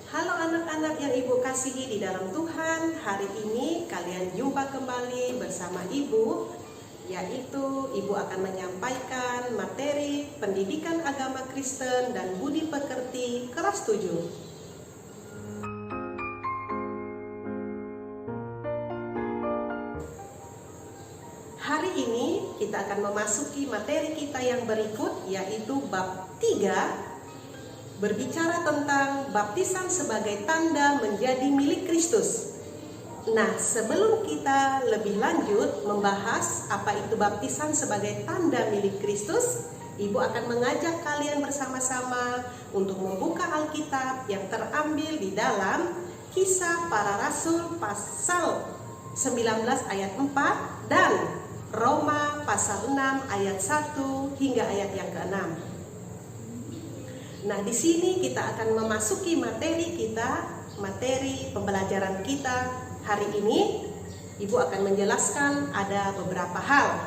Halo anak-anak yang Ibu kasihi di dalam Tuhan. Hari ini kalian jumpa kembali bersama Ibu, yaitu Ibu akan menyampaikan materi pendidikan agama Kristen dan budi pekerti kelas 7. Hari ini kita akan memasuki materi kita yang berikut, yaitu bab 3, berbicara tentang baptisan sebagai tanda menjadi milik Kristus. Nah, sebelum kita lebih lanjut membahas apa itu baptisan sebagai tanda milik Kristus, Ibu akan mengajak kalian bersama-sama untuk membuka Alkitab yang terambil di dalam Kisah Para Rasul pasal 19 ayat 4 dan Roma pasal 6 ayat 1 hingga ayat yang ke-6. Nah, di sini kita akan memasuki materi kita, materi pembelajaran kita hari ini. Ibu akan menjelaskan ada beberapa hal.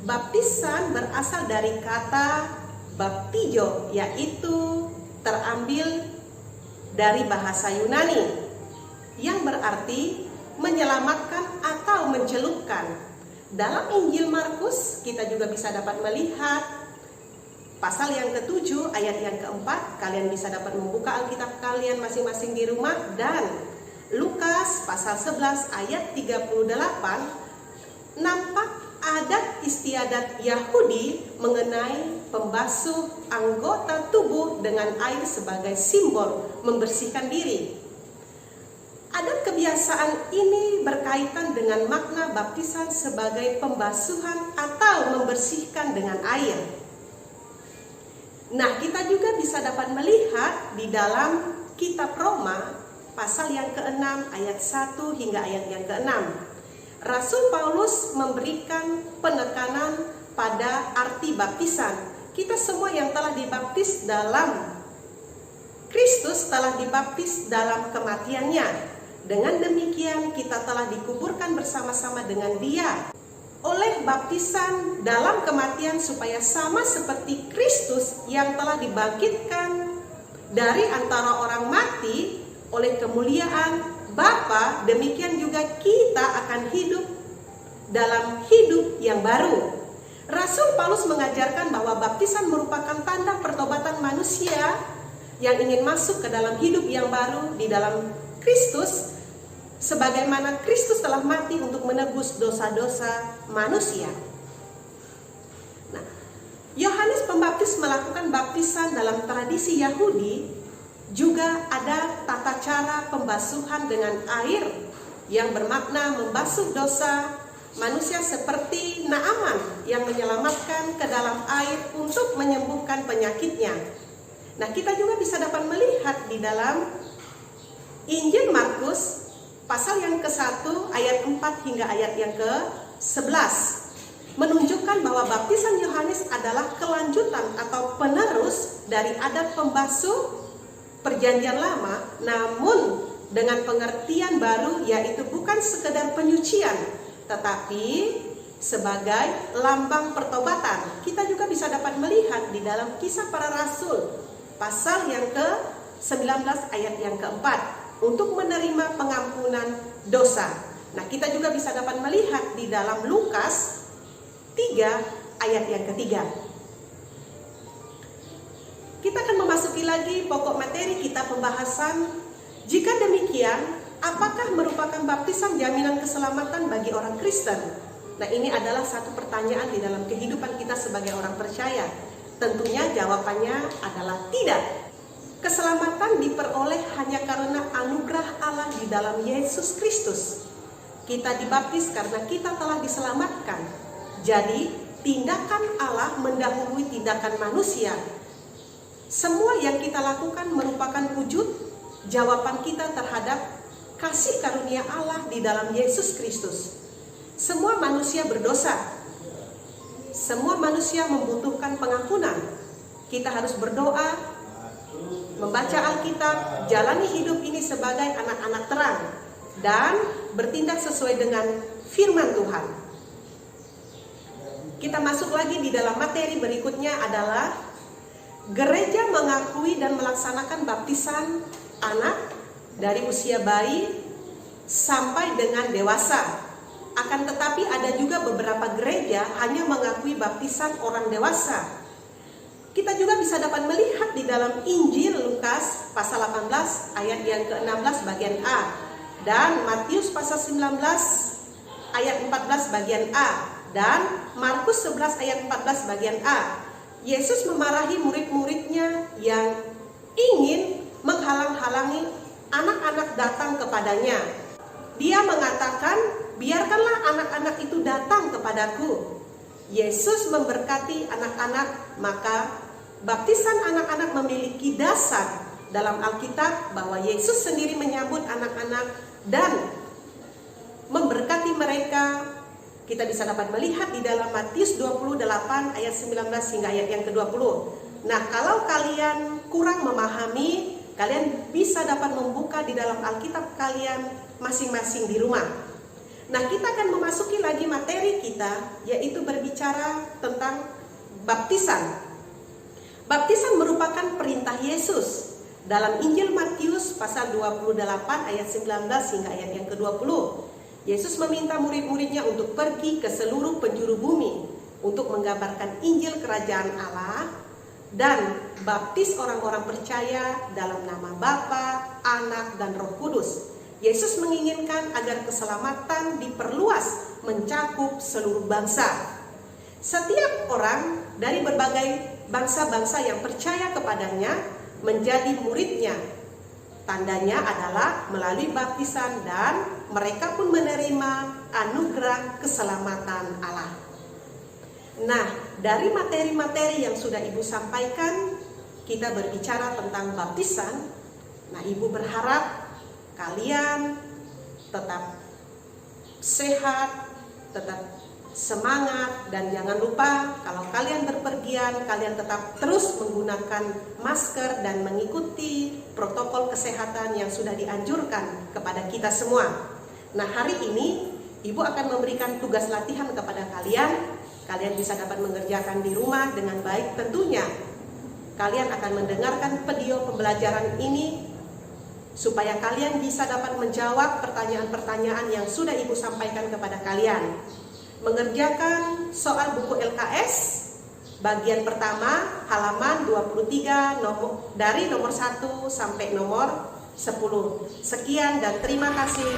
Baptisan berasal dari kata baptizo, yaitu terambil dari bahasa Yunani yang berarti menyelamatkan atau mencelupkan. Dalam Injil Markus kita juga bisa dapat melihat pasal yang ke-7 ayat yang ke-4. Kalian bisa dapat membuka Alkitab kalian masing-masing di rumah. Dan Lukas pasal 11 ayat 38, nampak adat istiadat Yahudi mengenai pembasuh anggota tubuh dengan air sebagai simbol membersihkan diri. Adat kebiasaan ini berkaitan dengan makna baptisan sebagai pembasuhan atau membersihkan dengan air. Nah, kita juga bisa dapat melihat di dalam kitab Roma pasal yang ke-6 ayat 1 hingga ayat yang ke-6. Rasul Paulus memberikan penekanan pada arti baptisan. Kita semua yang telah dibaptis dalam Kristus telah dibaptis dalam kematiannya. Dengan demikian kita telah dikuburkan bersama-sama dengan Dia oleh baptisan dalam kematian, supaya sama seperti Kristus yang telah dibangkitkan dari antara orang mati oleh kemuliaan Bapa, demikian juga kita akan hidup dalam hidup yang baru. Rasul Paulus mengajarkan bahwa baptisan merupakan tanda pertobatan manusia yang ingin masuk ke dalam hidup yang baru di dalam Kristus, sebagaimana Kristus telah mati untuk menebus dosa-dosa manusia. Nah, Yohanes Pembaptis melakukan baptisan dalam tradisi Yahudi. Juga ada tata cara pembasuhan dengan air yang bermakna membasuh dosa manusia, seperti Naaman yang menyelamatkan ke dalam air untuk menyembuhkan penyakitnya. Nah, kita juga bisa dapat melihat di dalam Injil Markus pasal yang ke-1 ayat 4 hingga ayat yang ke-11 menunjukkan bahwa baptisan Yohanes adalah kelanjutan atau penerus dari adat pembasuh perjanjian lama, namun dengan pengertian baru, yaitu bukan sekedar penyucian tetapi sebagai lambang pertobatan. Kita juga bisa dapat melihat di dalam Kisah Para Rasul pasal yang ke-19 ayat yang ke-4 untuk menerima pengampunan dosa. Nah, kita juga bisa dapat melihat di dalam Lukas 3 ayat yang ke-3. Kita akan memasuki lagi pokok materi kita pembahasan. Jika demikian, apakah merupakan baptisan jaminan keselamatan bagi orang Kristen? Nah, ini adalah satu pertanyaan di dalam kehidupan kita sebagai orang percaya. Tentunya jawabannya adalah tidak. Keselamatan diperoleh hanya karena anugerah Allah di dalam Yesus Kristus. Kita dibaptis karena kita telah diselamatkan. Jadi, tindakan Allah mendahului tindakan manusia. Semua yang kita lakukan merupakan wujud jawaban kita terhadap kasih karunia Allah di dalam Yesus Kristus. Semua manusia berdosa. Semua manusia membutuhkan pengampunan. Kita harus berdoa, membaca Alkitab, jalani hidup ini sebagai anak-anak terang, dan bertindak sesuai dengan firman Tuhan. Kita masuk lagi di dalam materi berikutnya adalah gereja mengakui dan melaksanakan baptisan anak dari usia bayi sampai dengan dewasa. Akan tetapi ada juga beberapa gereja hanya mengakui baptisan orang dewasa. Kita juga bisa dapat melihat di dalam Injil Lukas pasal 18 ayat yang ke-16 bagian A dan Matius pasal 19 ayat 14 bagian A dan Markus 11 ayat 14 bagian A. Yesus memarahi murid-muridnya yang ingin menghalang-halangi anak-anak datang kepadanya. Dia mengatakan, biarkanlah anak-anak itu datang kepadaku. Yesus memberkati anak-anak, maka baptisan anak-anak memiliki dasar dalam Alkitab bahwa Yesus sendiri menyambut anak-anak dan memberkati mereka. Kita bisa dapat melihat di dalam Matius 28 ayat 19 hingga ayat yang ke-20. Nah, kalau kalian kurang memahami, kalian bisa dapat membuka di dalam Alkitab kalian masing-masing di rumah. Nah, kita akan memasuki lagi materi kita, yaitu berbicara tentang baptisan. Baptisan merupakan perintah Yesus. Dalam Injil Matius pasal 28 ayat 19 hingga ayat yang ke-20. Yesus meminta murid-muridnya untuk pergi ke seluruh penjuru bumi untuk menggambarkan Injil Kerajaan Allah dan baptis orang-orang percaya dalam nama Bapa, Anak, dan Roh Kudus. Yesus menginginkan agar keselamatan diperluas mencakup seluruh bangsa. Setiap orang dari berbagai bangsa-bangsa yang percaya kepadanya menjadi muridnya. Tandanya adalah melalui baptisan dan mereka pun menerima anugerah keselamatan Allah. Nah, dari materi-materi yang sudah Ibu sampaikan, kita berbicara tentang baptisan. Nah, Ibu berharap kalian tetap sehat, tetap semangat, dan jangan lupa kalau kalian berpergian, kalian tetap terus menggunakan masker dan mengikuti protokol kesehatan yang sudah dianjurkan kepada kita semua. Nah, hari ini Ibu akan memberikan tugas latihan kepada kalian. Kalian bisa dapat mengerjakan di rumah dengan baik tentunya. Kalian akan mendengarkan video pembelajaran ini supaya kalian bisa dapat menjawab pertanyaan-pertanyaan yang sudah Ibu sampaikan kepada kalian. Mengerjakan soal buku LKS bagian pertama halaman 23 dari nomor 1 sampai nomor 10. Sekian dan terima kasih.